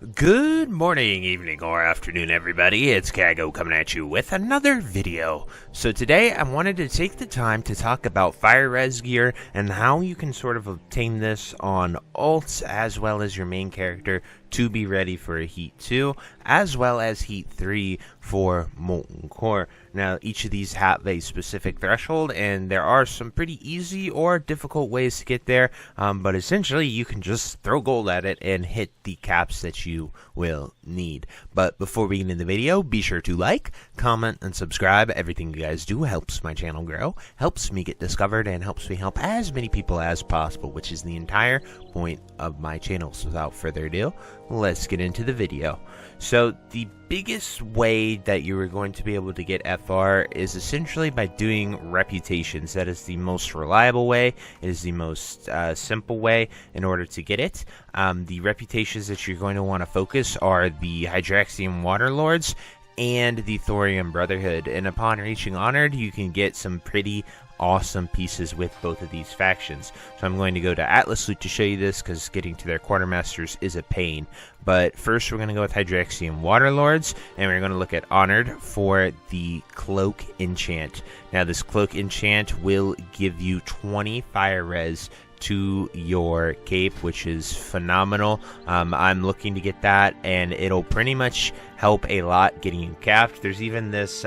Good morning, evening, or afternoon, everybody. It's Kaghoe coming at you with another video. So today I wanted to take the time to talk about fire res gear and how you can sort of obtain this on alts as well as your main character to be ready for a Heat 2 as well as Heat 3 for Molten Core. Now each of these have a specific threshold and there are some pretty easy or difficult ways to get there, but essentially you can just throw gold at it and hit the caps that you will need. But before we get into the video, be sure to like, comment, and subscribe. Everything you guys do helps my channel grow, helps me get discovered, and helps me help as many people as possible, which is the entire point of my channel. So without further ado, let's get into the video. So the biggest way that you are going to be able to get FR is essentially by doing reputations. That is the most reliable way. It is the most simple way in order to get it. The reputations that you're going to want to focus are the Hydraxian Waterlords and the Thorium Brotherhood, and upon reaching Honored you can get some pretty awesome pieces with both of these factions. So I'm going to go to Atlas Loot to show you this because getting to their quartermasters is a pain. But first we're going to go with Hydraxian Waterlords, and we're going to look at Honored for the Cloak Enchant. Now this Cloak Enchant will give you 20 fire res to your cape, which is phenomenal. I'm looking to get that, and it'll pretty much help a lot getting you capped. There's even this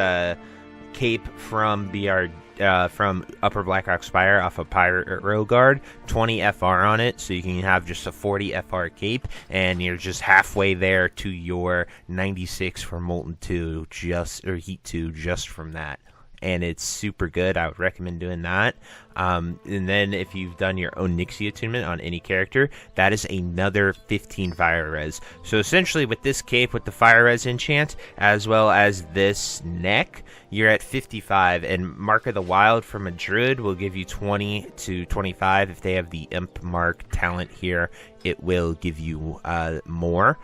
cape from from Upper Blackrock Spire off of Pirate Row Guard, 20 FR on it, so you can have just a 40 FR cape, and you're just halfway there to your 96 for Molten 2, or Heat 2, just from that. And it's super good. I would recommend doing that. And then if you've done your own Nixie attunement on any character, that is another 15 fire res. So essentially with this cape, with the fire res enchant, as well as this neck, you're at 55, and Mark of the Wild from a druid will give you 20 to 25. If they have the imp mark talent here, it will give you more.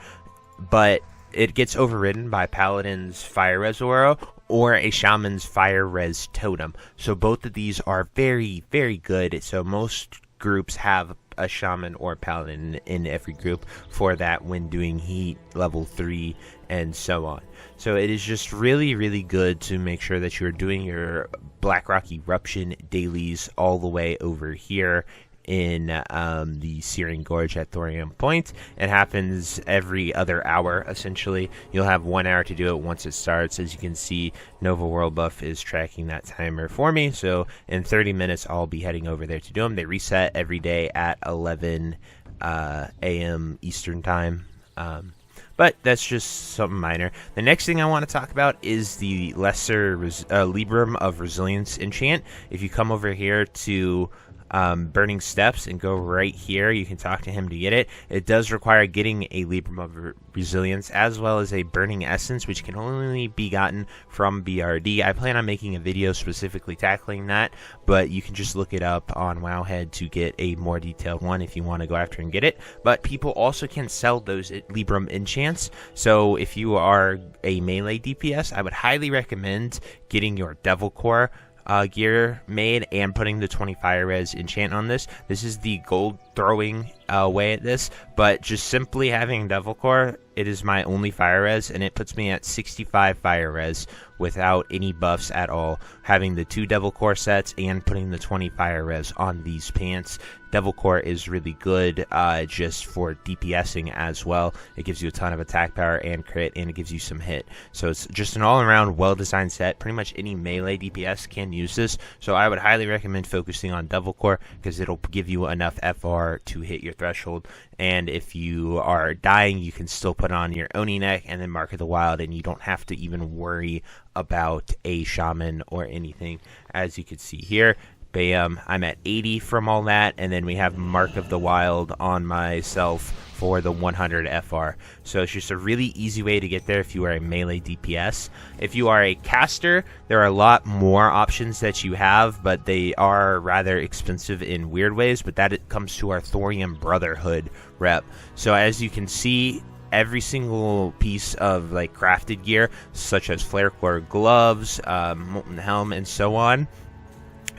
But it gets overridden by Paladin's Fire Res Aura or a Shaman's Fire Res Totem. So both of these are very, very good. So most groups have a Shaman or Paladin in every group for that when doing Heat, level 3, and so on. So it is just really, really good to make sure that you're doing your Blackrock Eruption dailies all the way over here in the Searing Gorge at Thorium Point. It happens every other hour, essentially. You'll have 1 hour to do it once it starts. As you can see, Nova World Buff is tracking that timer for me, so in 30 minutes I'll be heading over there to do them. They reset every day at 11 a.m. Eastern Time. But that's just something minor. The next thing I want to talk about is the Lesser Librum of Resilience enchant. If you come over here to Burning Steps and go right here, you can talk to him to get it. It does require getting a Librum of Resilience as well as a Burning Essence, which can only be gotten from BRD. I plan on making a video specifically tackling that, but you can just look it up on Wowhead to get a more detailed one if you want to go after and get it. But people also can sell those Librum enchants, so if you are a melee DPS, I would highly recommend getting your Devil Core gear made and putting the 20 fire res enchant on this. This is the gold throwing way at this, but just simply having Devil Core, it is my only fire res, and it puts me at 65 fire res without any buffs at all. Having the 2 Devil Core sets and putting the 20 fire res on these pants, Devil Core is really good just for DPSing as well. It gives you a ton of attack power and crit, and it gives you some hit. So it's just an all-around well-designed set. Pretty much any melee DPS can use this, so I would highly recommend focusing on Devil Core because it'll give you enough FR to hit your threshold. And if you are dying, you can still put on your Oni neck and then Mark of the Wild, and you don't have to even worry about a Shaman or anything. As you can see here, bam, I'm at 80 from all that, and then we have Mark of the Wild on myself for the 100 FR. So it's just a really easy way to get there if you are a melee DPS. If you are a caster, there are a lot more options that you have, but they are rather expensive in weird ways, but that it comes to our Thorium Brotherhood rep. So as you can see, every single piece of like crafted gear, such as Flare Core gloves, Molten Helm, and so on,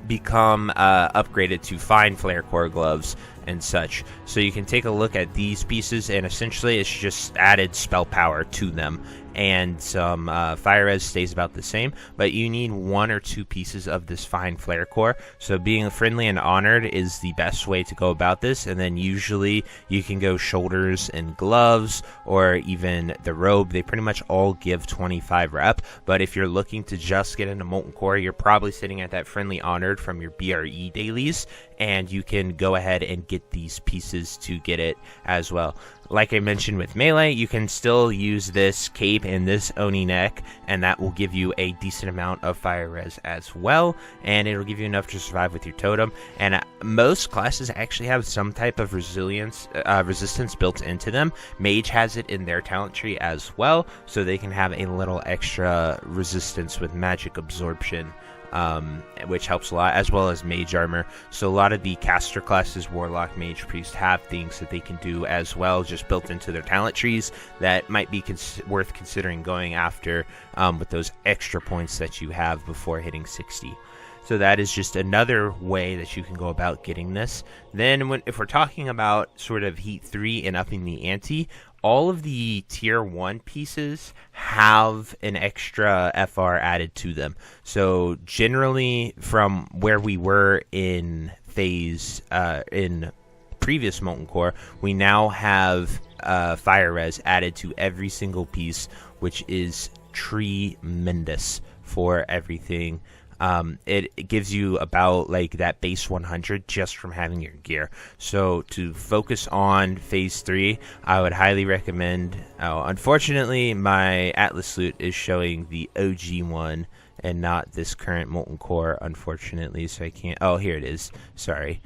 become upgraded to fine flare core gloves and such. So you can take a look at these pieces, and essentially it's just added spell power to them, and some fire res stays about the same, but you need 1 or 2 pieces of this fine flare core. So being friendly and honored is the best way to go about this, and then usually you can go shoulders and gloves, or even the robe. They pretty much all give 25 rep, but if you're looking to just get into molten core, you're probably sitting at that friendly honored from your BRE dailies, and you can go ahead and get these pieces to get it as well. Like I mentioned with melee, you can still use this cape and this Oni neck, and that will give you a decent amount of fire res as well, and it'll give you enough to survive with your totem. And most classes actually have some type of resistance built into them. Mage has it in their talent tree as well, so they can have a little extra resistance with magic absorption, which helps a lot, as well as mage armor. So a lot of the caster classes, warlock, mage, priest, have things that they can do as well, just built into their talent trees, that might be worth considering going after with those extra points that you have before hitting 60. So that is just another way that you can go about getting this. Then if we're talking about sort of Heat 3 and upping the ante, all of the tier 1 pieces have an extra FR added to them. So generally, from where we were in phase in previous Molten Core, we now have fire res added to every single piece, which is tremendous for everything. It gives you about like that base 100 just from having your gear. So to focus on phase 3, I would highly recommend. Unfortunately, my Atlas loot is showing the OG one and not this current Molten Core, unfortunately, so I can't. Oh, here it is. Sorry.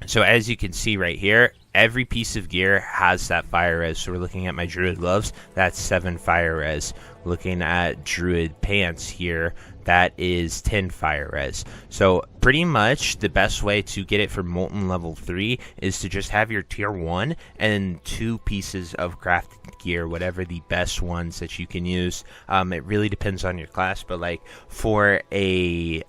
So as you can see right here, every piece of gear has that fire res. So we're looking at my Druid gloves, that's 7 fire res. Looking at Druid pants here, that is 10 fire res. So pretty much the best way to get it for Molten level 3 is to just have your tier 1 and 2 pieces of crafted gear, whatever the best ones that you can use. It really depends on your class, but like for a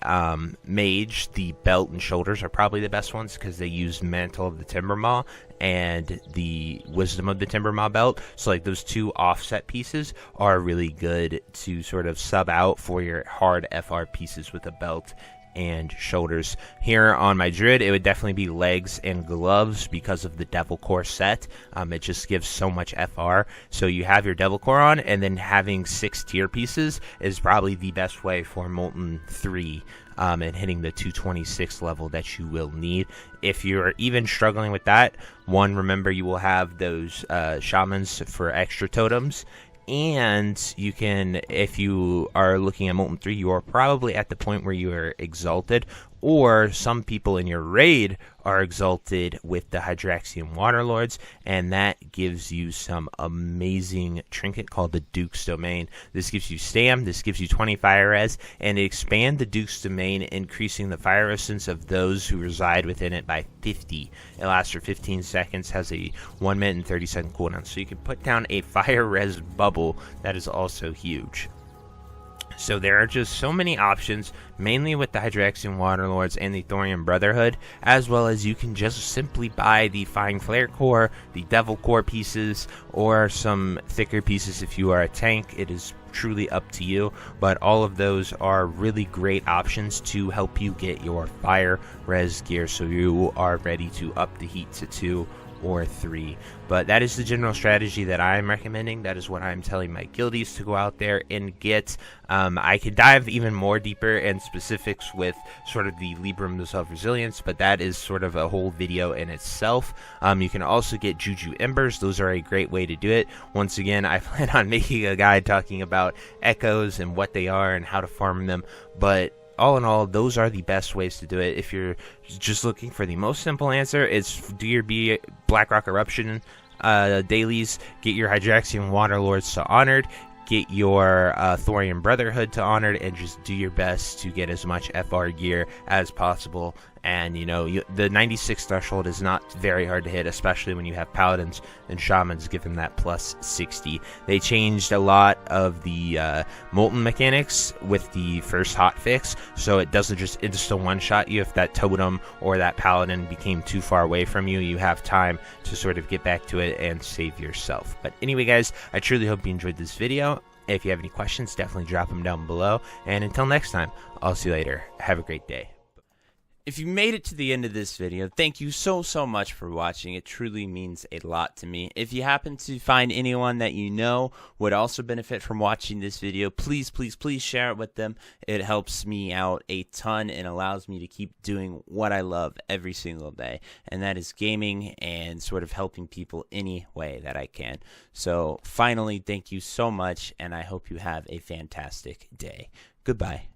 mage, the belt and shoulders are probably the best ones because they use Mantle of the Timbermaw and the Wisdom of the Timbermaw belt. So like those 2 offset pieces are really good to sort of sub out for your hard FR pieces with a belt and shoulders. Here on my Druid, it would definitely be legs and gloves because of the Devil Core set. It just gives so much FR. So you have your Devil Core on, and then having 6 tier pieces is probably the best way for Molten 3 and hitting the 226 level that you will need. If you're even struggling with that, remember you will have those shamans for extra totems. And you can, if you are looking at Molten 3, you are probably at the point where you are exalted, or some people in your raid are exalted with the Hydraxian Waterlords, and that gives you some amazing trinket called the Duke's Domain. This gives you stam, this gives you 20 fire res, and expand the Duke's Domain, increasing the fire resistance of those who reside within it by 50. It lasts for 15 seconds, has a 1 minute and 30 second cooldown, so you can put down a fire res bubble that is also huge. So there are just so many options, mainly with the Hydraxian Waterlords and the Thorian Brotherhood, as well as you can just simply buy the Fine Flare Core, the Devil Core pieces, or some thicker pieces if you are a tank. It is truly up to you, but all of those are really great options to help you get your fire res gear so you are ready to up the heat to 2 or 3. But that is the general strategy that I'm recommending. That is what I'm telling my guildies to go out there and get. I could dive even more deeper in specifics with sort of the Librams of Resilience, but that is sort of a whole video in itself. You can also get Juju Embers. Those are a great way to do it. Once again, I plan on making a guide talking about echoes and what they are and how to farm them, but all in all, those are the best ways to do it. If you're just looking for the most simple answer, it's do your Blackrock Eruption dailies, get your Hydraxian Waterlords to Honored, get your Thorian Brotherhood to Honored, and just do your best to get as much FR gear as possible. And the 96 threshold is not very hard to hit, especially when you have paladins and shamans given that plus 60. They changed a lot of the Molten mechanics with the first hotfix, so it doesn't just insta one-shot you. If that totem or that paladin became too far away from you, you have time to sort of get back to it and save yourself. But anyway, guys, I truly hope you enjoyed this video. If you have any questions, definitely drop them down below. And until next time, I'll see you later. Have a great day. If you made it to the end of this video, thank you so much for watching. It truly means a lot to me. If you happen to find anyone that you know would also benefit from watching this video, please share it with them. It helps me out a ton and allows me to keep doing what I love every single day, and that is gaming and sort of helping people any way that I can. So finally, thank you so much, and I hope you have a fantastic day. Goodbye.